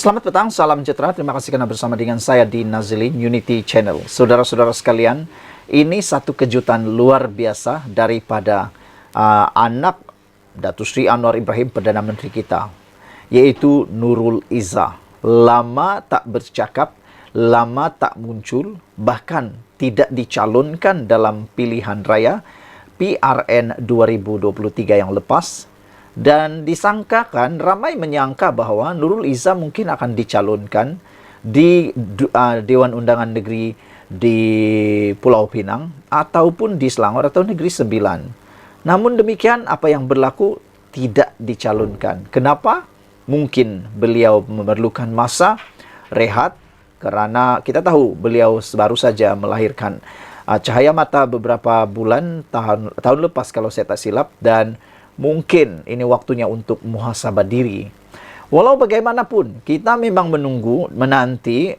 Selamat petang, salam sejahtera. Terima kasih karena bersama dengan saya di Nazilin Unity Channel. Saudara-saudara sekalian, ini satu kejutan luar biasa daripada anak Datuk Seri Anwar Ibrahim, Perdana Menteri kita, yaitu Nurul Izzah. Lama tak bercakap, lama tak muncul, bahkan tidak dicalonkan dalam pilihan raya PRN 2023 yang lepas. Dan disangkakan, ramai menyangka bahwa Nurul Izzah mungkin akan dicalonkan di Dewan Undangan Negeri di Pulau Pinang ataupun di Selangor atau Negeri Sembilan. Namun demikian, apa yang berlaku tidak dicalonkan. Kenapa? Mungkin beliau memerlukan masa rehat kerana kita tahu beliau baru saja melahirkan cahaya mata beberapa bulan tahun lepas kalau saya tak silap, dan mungkin ini waktunya untuk muhasabah diri. Walau bagaimanapun, kita memang menanti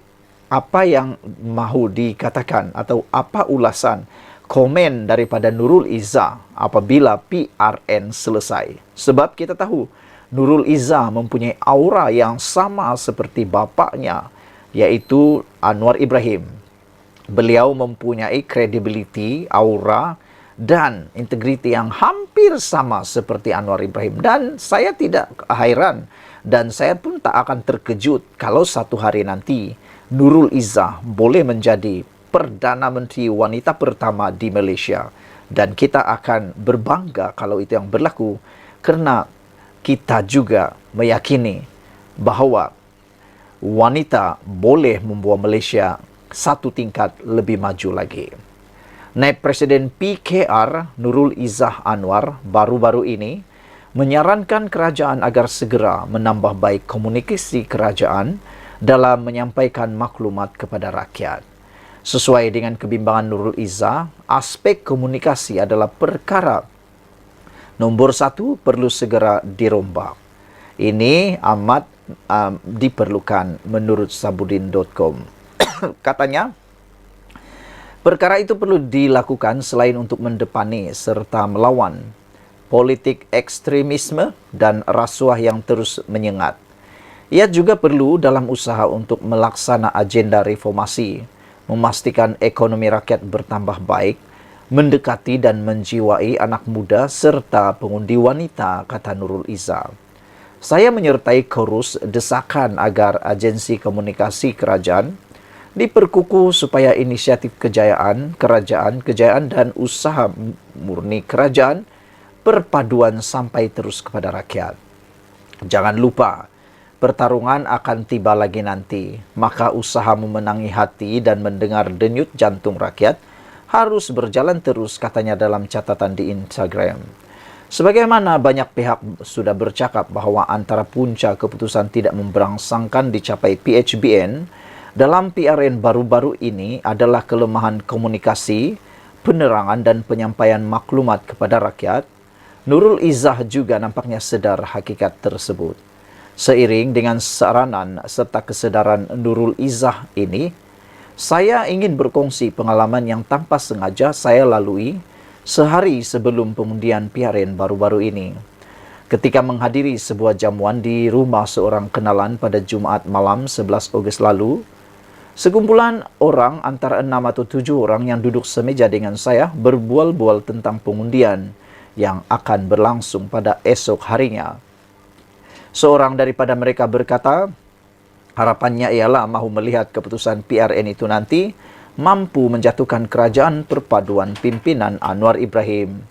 apa yang mahu dikatakan atau apa ulasan komen daripada Nurul Izzah apabila PRN selesai. Sebab kita tahu Nurul Izzah mempunyai aura yang sama seperti bapaknya, yaitu Anwar Ibrahim. Beliau mempunyai credibility, aura dan integriti yang hampir sama seperti Anwar Ibrahim. Dan saya tidak hairan dan saya pun tak akan terkejut kalau satu hari nanti Nurul Izzah boleh menjadi Perdana Menteri wanita pertama di Malaysia. Dan kita akan berbangga kalau itu yang berlaku, kerana kita juga meyakini bahawa wanita boleh membawa Malaysia satu tingkat lebih maju lagi. Naib Presiden PKR Nurul Izzah Anwar baru-baru ini menyarankan kerajaan agar segera menambah baik komunikasi kerajaan dalam menyampaikan maklumat kepada rakyat. Sesuai dengan kebimbangan Nurul Izzah, aspek komunikasi adalah perkara nombor satu perlu segera dirombak. Ini amat diperlukan menurut Sabudin.com. Katanya, perkara itu perlu dilakukan selain untuk mendepani serta melawan politik ekstremisme dan rasuah yang terus menyengat. Ia juga perlu dalam usaha untuk melaksana agenda reformasi, memastikan ekonomi rakyat bertambah baik, mendekati dan menjiwai anak muda serta pengundi wanita, kata Nurul Izzah. Saya menyertai korus desakan agar agensi komunikasi kerajaan diperkukuh supaya inisiatif kejayaan dan usaha murni kerajaan perpaduan sampai terus kepada rakyat. Jangan lupa, pertarungan akan tiba lagi nanti, maka usaha memenangi hati dan mendengar denyut jantung rakyat harus berjalan terus, katanya dalam catatan di Instagram. Sebagaimana banyak pihak sudah bercakap bahawa antara punca keputusan tidak memberangsangkan dicapai PHBN dalam PRN baru-baru ini adalah kelemahan komunikasi, penerangan dan penyampaian maklumat kepada rakyat. Nurul Izzah juga nampaknya sedar hakikat tersebut. Seiring dengan saranan serta kesedaran Nurul Izzah ini, saya ingin berkongsi pengalaman yang tanpa sengaja saya lalui sehari sebelum pengundian PRN baru-baru ini. Ketika menghadiri sebuah jamuan di rumah seorang kenalan pada Jumaat malam 11 Ogos lalu, sekumpulan orang antara 6 atau 7 orang yang duduk semeja dengan saya berbual-bual tentang pengundian yang akan berlangsung pada esok harinya. Seorang daripada mereka berkata, harapannya ialah mahu melihat keputusan PRN itu nanti mampu menjatuhkan kerajaan perpaduan pimpinan Anwar Ibrahim.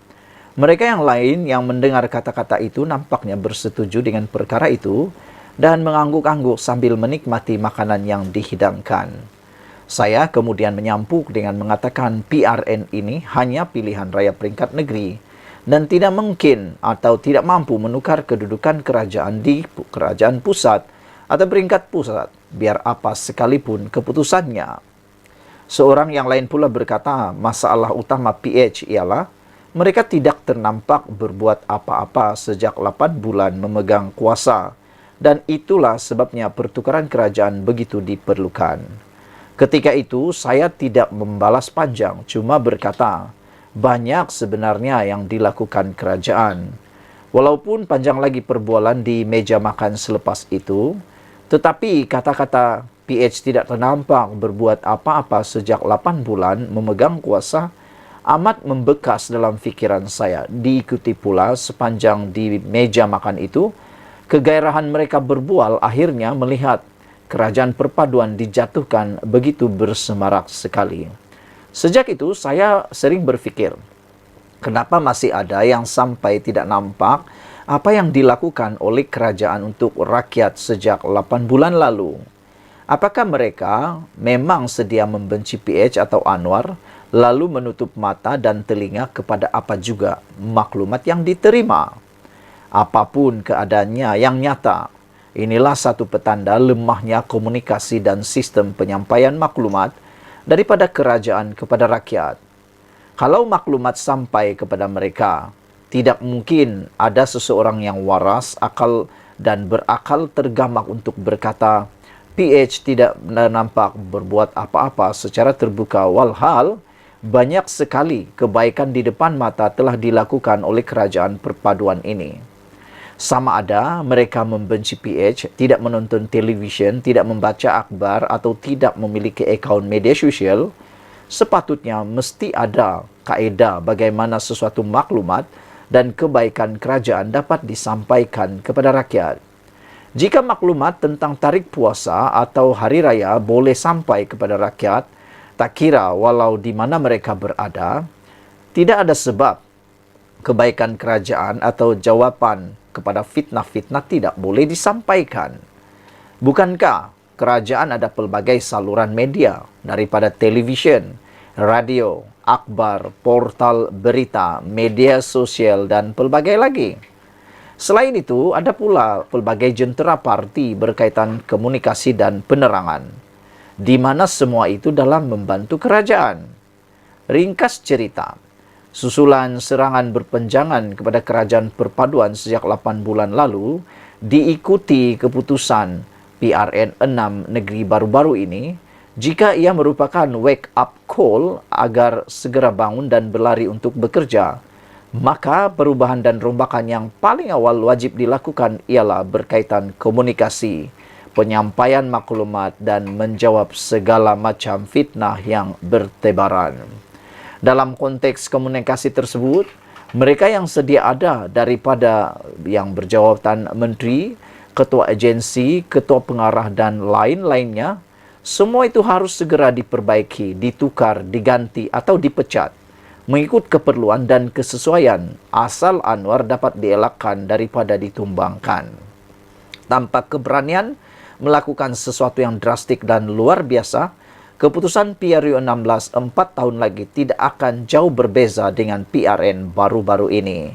Mereka yang lain yang mendengar kata-kata itu nampaknya bersetuju dengan perkara itu dan mengangguk-angguk sambil menikmati makanan yang dihidangkan. Saya kemudian menyampuk dengan mengatakan PRN ini hanya pilihan raya peringkat negeri dan tidak mungkin atau tidak mampu menukar kedudukan kerajaan di kerajaan pusat atau peringkat pusat, biar apa sekalipun keputusannya. Seorang yang lain pula berkata, masalah utama PH ialah mereka tidak ternampak berbuat apa-apa sejak 8 bulan memegang kuasa. Dan itulah sebabnya pertukaran kerajaan begitu diperlukan. Ketika itu, saya tidak membalas panjang, cuma berkata, banyak sebenarnya yang dilakukan kerajaan. Walaupun panjang lagi perbualan di meja makan selepas itu, Tetapi kata-kata PH tidak ternampak berbuat apa-apa sejak 8 bulan memegang kuasa amat membekas dalam fikiran saya. Diikuti pula sepanjang di meja makan itu, kegairahan mereka berbual akhirnya melihat kerajaan perpaduan dijatuhkan begitu bersemarak sekali. Sejak itu saya sering berpikir, kenapa masih ada yang sampai tidak nampak apa yang dilakukan oleh kerajaan untuk rakyat sejak 8 bulan lalu? Apakah mereka memang sedia membenci PH atau Anwar, lalu menutup mata dan telinga kepada apa juga maklumat yang diterima? Apapun keadaannya yang nyata, inilah satu petanda lemahnya komunikasi dan sistem penyampaian maklumat daripada kerajaan kepada rakyat. Kalau maklumat sampai kepada mereka, tidak mungkin ada seseorang yang waras, akal dan berakal tergamak untuk berkata, PH tidak nampak berbuat apa-apa secara terbuka, walhal banyak sekali kebaikan di depan mata telah dilakukan oleh kerajaan perpaduan ini. Sama ada mereka membenci PH, tidak menonton televisyen, tidak membaca akhbar atau tidak memiliki akaun media sosial, sepatutnya mesti ada kaedah bagaimana sesuatu maklumat dan kebaikan kerajaan dapat disampaikan kepada rakyat. Jika maklumat tentang tarik puasa atau hari raya boleh sampai kepada rakyat, tak kira walau di mana mereka berada, tidak ada sebab kebaikan kerajaan atau jawapan kepada fitnah-fitnah tidak boleh disampaikan. Bukankah kerajaan ada pelbagai saluran media, daripada televisyen, radio, akhbar, portal berita, media sosial, dan pelbagai lagi. Selain itu, ada pula pelbagai jentera parti berkaitan komunikasi dan penerangan, di mana semua itu dalam membantu kerajaan. Ringkas cerita, susulan serangan berpenjangan kepada kerajaan perpaduan sejak 8 bulan lalu diikuti keputusan PRN 6 negeri baru-baru ini. Jika ia merupakan wake-up call agar segera bangun dan berlari untuk bekerja, maka perubahan dan rombakan yang paling awal wajib dilakukan ialah berkaitan komunikasi, penyampaian maklumat, dan menjawab segala macam fitnah yang bertebaran. Dalam konteks komunikasi tersebut, mereka yang sedia ada daripada yang berjawatan menteri, ketua agensi, ketua pengarah, dan lain-lainnya, semua itu harus segera diperbaiki, ditukar, diganti, atau dipecat, mengikut keperluan dan kesesuaian, asal Anwar dapat dielakkan daripada ditumbangkan. Tanpa keberanian melakukan sesuatu yang drastik dan luar biasa, keputusan PRU 16 4 tahun lagi tidak akan jauh berbeza dengan PRN baru-baru ini.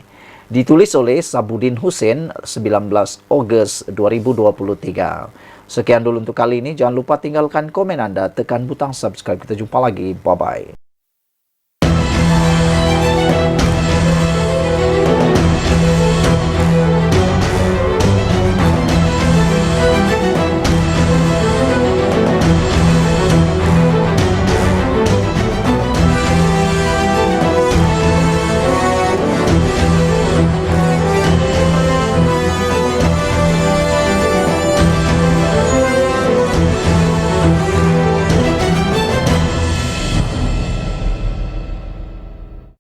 Ditulis oleh Sabudin Hussein, 19 Ogos 2023. Sekian dulu untuk kali ini. Jangan lupa tinggalkan komen Anda, tekan butang subscribe. Kita jumpa lagi. Bye-bye.